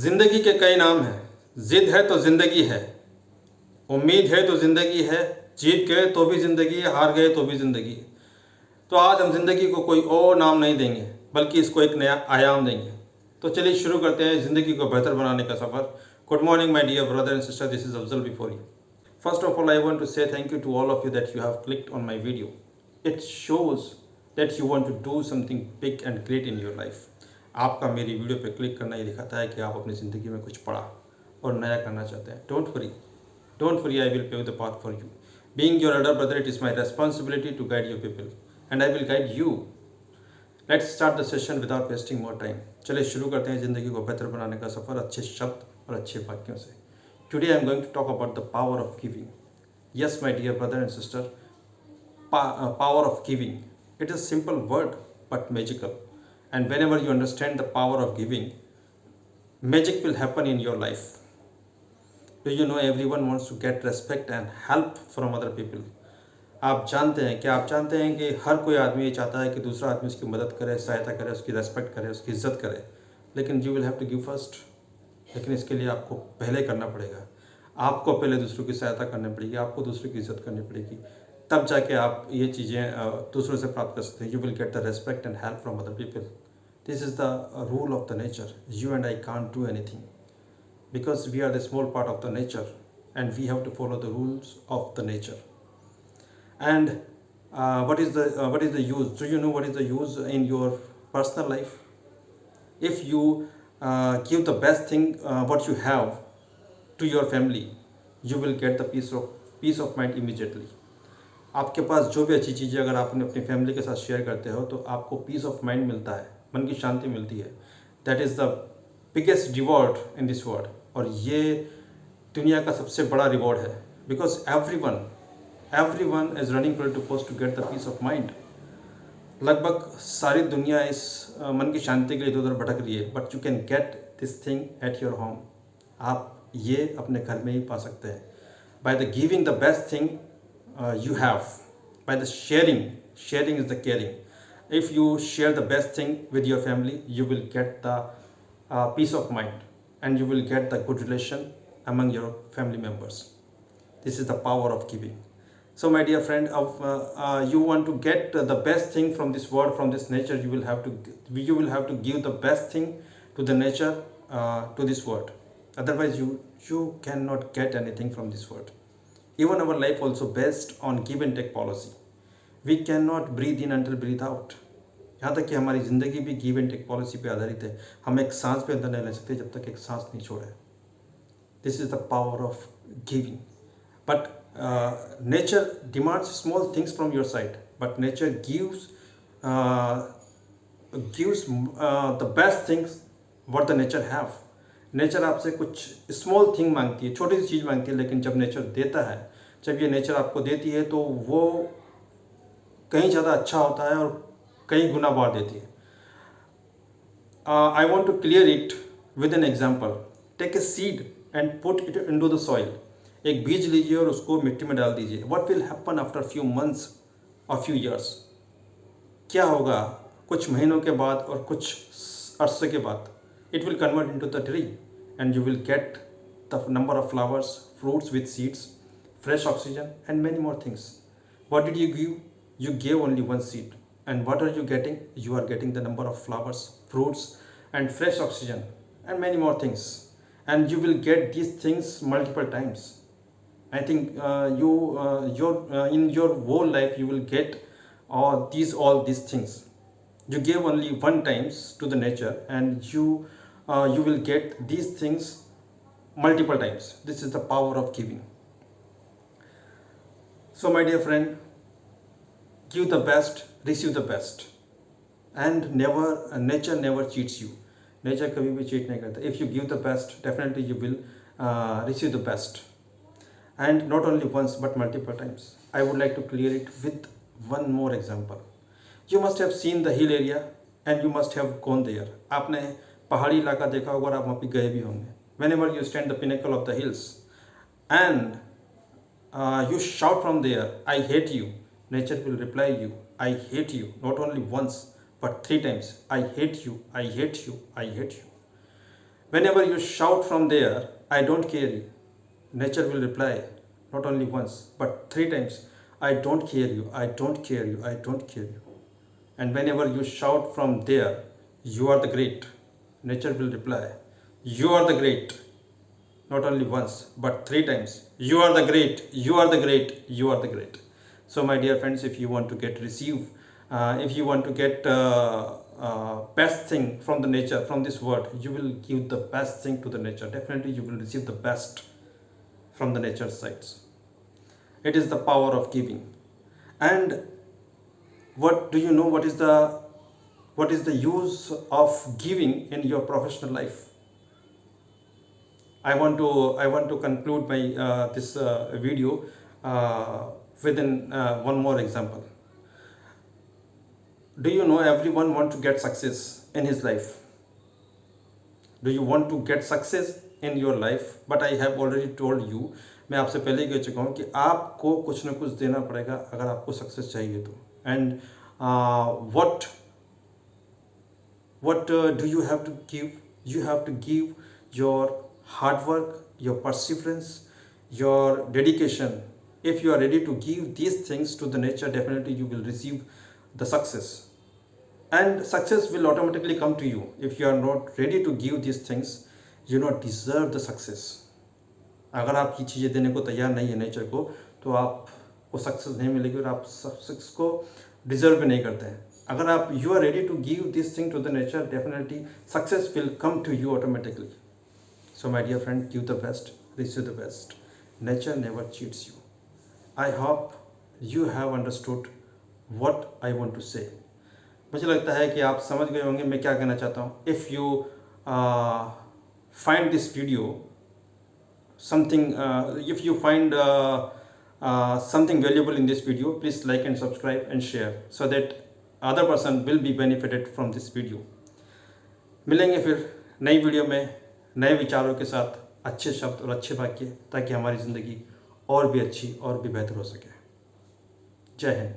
जिंदगी के कई नाम हैं। जिद है तो जिंदगी है, उम्मीद है तो जिंदगी है, जीत गए तो भी जिंदगी है, हार गए तो भी जिंदगी है। तो आज हम जिंदगी को कोई और नाम नहीं देंगे, बल्कि इसको एक नया आयाम देंगे। तो चलिए शुरू करते हैं जिंदगी को बेहतर बनाने का सफर। Good morning my dear brother and sister, this is Afzal before you. First of all, I want to say thank you to all of you that you have clicked on my video. It shows that you want to do something big and great in your life. आपका मेरी video पे click करना ये दिखाता है कि आप अपनी ज़िंदगी में कुछ बड़ा और नया करना चाहते हैं। Don't worry, I will pave the path for you. Being your elder brother, it is my responsibility to guide your people, and I will guide you. Let's start the session without wasting more time. चलिए शुरू करते हैं ज़िंदगी को बेहतर बनाने का सफ़र अच्छे शब्द और अच्छे वाक्यों से। Today I am going to talk about the power of giving. Yes, my dear brother and sister, power of giving. It is a simple word but magical. And whenever you understand the power of giving, magic will happen in your life. Do you know everyone wants to get respect and help from other people? आप जानते हैं कि हर कोई आदमी ये चाहता है कि दूसरा आदमी उसकी मदद करे, सहायता करे, उसकी रेस्पेक्ट करे, उसकी इज्जत करे। लेकिन you will have to give first. लेकिन इसके लिए आपको पहले करना पड़ेगा। आपको पहले दूसरों की सहायता करनी पड़ेगी, आपको दूसरों की इज्जत करनी पड़ेगी, तब जाके आप ये चीज़ें दूसरों से प्राप्त कर सकते हैं। You will get the respect and help from other people. This is the rule of the nature. You and I can't do anything because we are the small part of the nature and we have to follow the rules of the nature. And what is the use? Do you know what is the use in your personal life? If you give the best thing what you have to your family, you will get the peace of mind immediately. आपके पास जो भी अच्छी चीज़ें अगर आप अपनी family के साथ शेयर करते हो तो आपको पीस ऑफ माइंड मिलता है, मन की शांति मिलती है. That is the biggest reward in this world. और ये दुनिया का सबसे बड़ा रिवॉर्ड है. Because everyone is running to post to get the peace of mind. लगभग सारी दुनिया इस मन की शांति के लिए इधर उधर भटक रही है. But you can get this thing at your home. आप ये अपने घर में ही पा सकते हैं. By the giving the best thing you have, by the sharing is the caring. If you share the best thing with your family, you will get the peace of mind and you will get the good relation among your family members. This is the power of giving. So my dear friend, you want to get the best thing from this world, from this nature, you will have to give the best thing to the nature, to this world. Otherwise you cannot get anything from this world. Even our life also based on give and take policy. We cannot breathe in until breathe out. यहाँ तक कि हमारी ज़िंदगी भी give and take policy पे आधारित है. हम एक सांस पे अंदर नहीं ले सकते जब तक एक सांस नहीं छोड़े. This is the power of giving. But nature demands small things from your side, but nature gives the best things what the nature have. Nature आपसे कुछ स्मॉल थिंग मांगती है, छोटी सी चीज़ मांगती है, लेकिन जब नेचर देता है, जब ये नेचर आपको देती है तो वो कहीं ज़्यादा अच्छा होता है और कई गुना बढ़ा देती है. I want to clear it with an example. Take a seed and put it into the soil. एक बीज लीजिए और उसको मिट्टी में डाल दीजिए. What will happen after few months और फ्यू ईयर्स? क्या होगा कुछ महीनों के बाद और कुछ अरसे के बाद? It will convert into the tree and you will get the number of flowers, fruits with seeds, fresh oxygen and many more things. What did you give? You gave only one seed. And what are you getting? You are getting the number of flowers, fruits and fresh oxygen and many more things. And you will get these things multiple times. I think in your whole life you will get all these things. You gave only one times to the nature and you will get these things multiple times. This is the power of giving. So my dear friend, give the best, receive the best. And nature never cheats you. Nature कभी भी cheat नहीं करता. If you give the best, definitely you will receive the best. And not only once but multiple times. I would like to clear it with one more example. You must have seen the hill area and you must have gone there. आपने पहाड़ी इलाका देखा होगा और आप वहाँ पे गए भी होंगे. Whenever you stand the pinnacle of the hills and you shout from there, I hate you, nature will reply you, I hate you, not only once but 3 times. I hate you, I hate you, I hate you. whenever you shout from there, I don't care you, nature will reply not only once but 3 times, I don't care you, I don't care you, I don't care you. And whenever you shout from there, you are the great, nature will reply, you are the great, not only once but 3 times, you are the great, you are the great, you are the great. So my dear friends, if you want to get receive, if you want to get best thing from the nature, from this world, you will give the best thing to the nature, definitely you will receive the best from the nature sides. It is the power of giving. And what do you know, what is the use of giving in your professional life? I want to conclude my this video within one more example. Do you know everyone want to get success in his life? Do you want to get success in your life? But I have already told you, मैं आपसे पहले ही कह चुका हूँ कि आपको कुछ ना कुछ देना पड़ेगा अगर आपको सक्सेस चाहिए तो. And what do you have to give? You have to give your hard work, your perseverance, your dedication. If you are ready to give these things to the nature, definitely you will receive the success. And success will automatically come to you. If you are not ready to give these things, you not deserve the success. अगर आप ये चीज़ें देने को तैयार नहीं है nature को, तो आपको सक्सेस नहीं मिलेगी और आप सक्सेस को डिजर्व भी नहीं करते हैं. अगर आप you are ready to give this thing to the nature, definitely success will come to you automatically. So my dear friend, give the best, receive the best. Nature never cheats you. I hope you have understood what I want to say. मुझे लगता है कि आप समझ गए होंगे मैं क्या कहना चाहता हूँ. If you find this video something, if you find something valuable in this video, please like and subscribe and share so that other person will be benefited from this video. मिलेंगे फिर नई वीडियो में नए विचारों के साथ, अच्छे शब्द और अच्छे वाक्य, ताकि हमारी ज़िंदगी और भी अच्छी और भी बेहतर हो सके. जय हिंद.